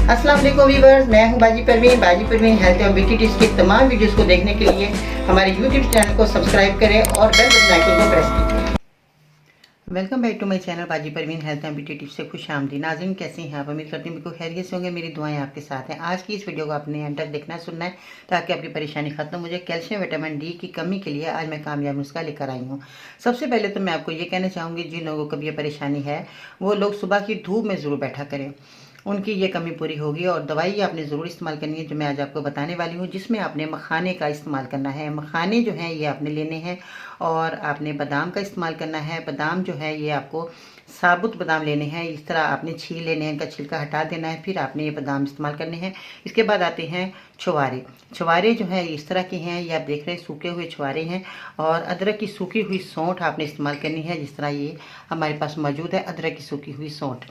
अस्सलाम वालेकुम व्यूअर्स, मैं हूं बाजी Parveen health and beauty tips के तमाम वीडियोस को देखने के लिए हमारे यूट्यूब चैनल को सब्सक्राइब करें और बेल बटन आइकन को प्रेस कीजिए। Welcome back to my channel Baji Parveen health and beauty tips से खुश आमदीद। नाज़रीन, कैसे हैं आप? उम्मीद करती हूँ बिल्कुल खैरियत से होंगे। मेरी दुआएं आपके साथ हैं। आज की इस वीडियो को आपने एंड तक देखना सुनना है ताकि आपकी परेशानी खत्म हो जाए। कैल्शियम विटामिन डी की कमी के लिए आज मैं कामयाब नुस्खा लेकर आई हूँ। सबसे पहले तो मैं आपको ये कहना चाहूँगी, जिन लोगों को भी ये परेशानी है वो लोग सुबह की धूप में ज़रूर बैठा करें, उनकी ये कमी पूरी होगी। और दवाई आपने ज़रूर इस्तेमाल करनी है जो मैं आज आपको बताने वाली हूँ, जिसमें आपने मखाने का इस्तेमाल करना है। मखाने जो हैं ये आपने लेने हैं और आपने बादाम का इस्तेमाल करना है। बादाम जो है ये आपको साबुत बादाम लेने हैं, इस तरह आपने छील लेने हैं, इनका छिलका हटा देना है, फिर आपने ये बादाम इस्तेमाल करने हैं। इसके बाद आते हैं छुहारे। छुहारे जो है इस तरह के हैं, ये आप देख रहे हैं सूखे हुए छुहारे हैं। और अदरक की सूखी हुई सौंठ आपने इस्तेमाल करनी है, जिस तरह ये हमारे पास मौजूद है अदरक की सूखी हुई सौंठ।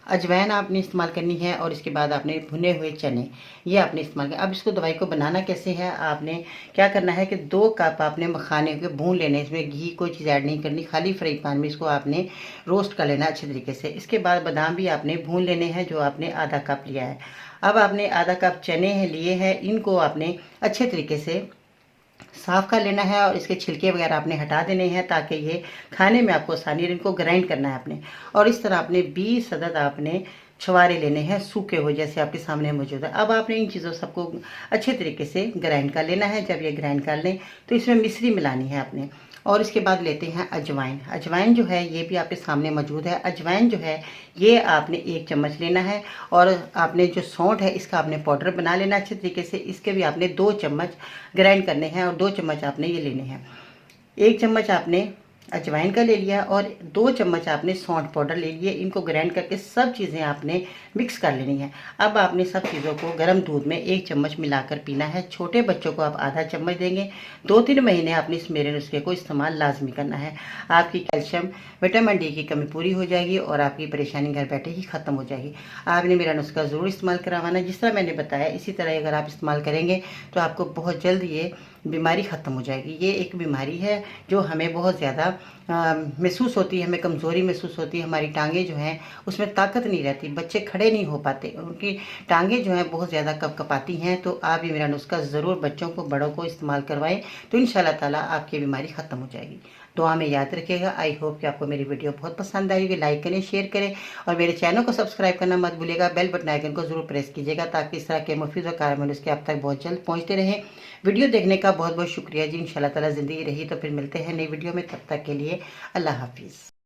अजवाइन आपने इस्तेमाल करनी है और इसके बाद आपने भुने हुए चने ये आपने इस्तेमाल किया। अब इसको दवाई को बनाना कैसे है, आपने क्या करना है कि 2 कप आपने मखाने के भून लेने, इसमें घी कोई चीज़ ऐड नहीं करनी, खाली फ्राई पैन में इसको आपने रोस्ट कर लेना अच्छे तरीके से। इसके बाद बादाम भी आपने भून लेने हैं जो आपने आधा कप लिया है। अब आपने आधा कप चने लिए हैं, इनको आपने अच्छे तरीके से साफ़ कर लेना है और इसके छिलके वगैरह आपने हटा देने हैं ताकि ये खाने में आपको आसानी रहे। इनको ग्राइंड करना है आपने। और इस तरह आपने 20 अदद आपने छुहारे लेने हैं सूखे हुए, जैसे आपके सामने मौजूद है। अब आपने इन चीज़ों सबको अच्छे तरीके से ग्राइंड कर लेना है। जब ये ग्राइंड कर लें तो इसमें मिश्री मिलानी है आपने। और इसके बाद लेते हैं अजवाइन। अजवाइन जो है ये भी आपके सामने मौजूद है। अजवाइन जो है ये आपने 1 चम्मच लेना है। और आपने जो सौंठ है इसका आपने पाउडर बना लेना अच्छे तरीके से। इसके भी आपने 2 चम्मच ग्राइंड करने हैं और 2 चम्मच आपने ये लेने हैं। 1 चम्मच आपने अजवाइन का ले लिया और 2 चम्मच आपने सौंठ पाउडर ले लिए। इनको ग्राइंड करके सब चीज़ें आपने मिक्स कर लेनी है। अब आपने सब चीज़ों को गर्म दूध में 1 चम्मच मिलाकर पीना है। छोटे बच्चों को आप आधा चम्मच देंगे। 2-3 महीने आपने इस मेरे नुस्खे को इस्तेमाल लाजमी करना है। आपकी कैल्शियम विटामिन डी की कमी पूरी हो जाएगी और आपकी परेशानी घर बैठे ही ख़त्म हो जाएगी। आपने मेरा नुस्खा ज़रूर इस्तेमाल करवाना, जिस तरह मैंने बताया इसी तरह अगर आप इस्तेमाल करेंगे तो आपको बहुत जल्द ये बीमारी ख़त्म हो जाएगी। ये एक बीमारी है जो हमें बहुत ज़्यादा महसूस होती है, हमें कमज़ोरी महसूस होती है। हमारी टांगें जो हैं उसमें ताकत नहीं रहती, बच्चे खड़े नहीं हो पाते, उनकी टांगें जो हैं बहुत ज़्यादा कपकपाती हैं। तो आप ये मेरा नुस्खा ज़रूर बच्चों को बड़ों को इस्तेमाल करवाएं तो इंशाल्लाह ताला आपकी बीमारी ख़त्म हो जाएगी। दुआ में याद रखिएगा। आई होप कि आपको मेरी वीडियो बहुत पसंद आई होगी। लाइक करें, शेयर करें और मेरे चैनल को सब्सक्राइब करना मत भूलिएगा। बेल बटन आइकन को ज़रूर प्रेस कीजिएगा ताकि इस तरह के मुफीद और कारगर नुस्खे आप तक बहुत जल्द पहुँचते रहें। वीडियो देखने का बहुत बहुत शुक्रिया जी। इंशाल्लाह ताला ज़िंदगी रही तो फिर मिलते हैं नई वीडियो में। तब तक के लिए अल्लाह हाफिज़।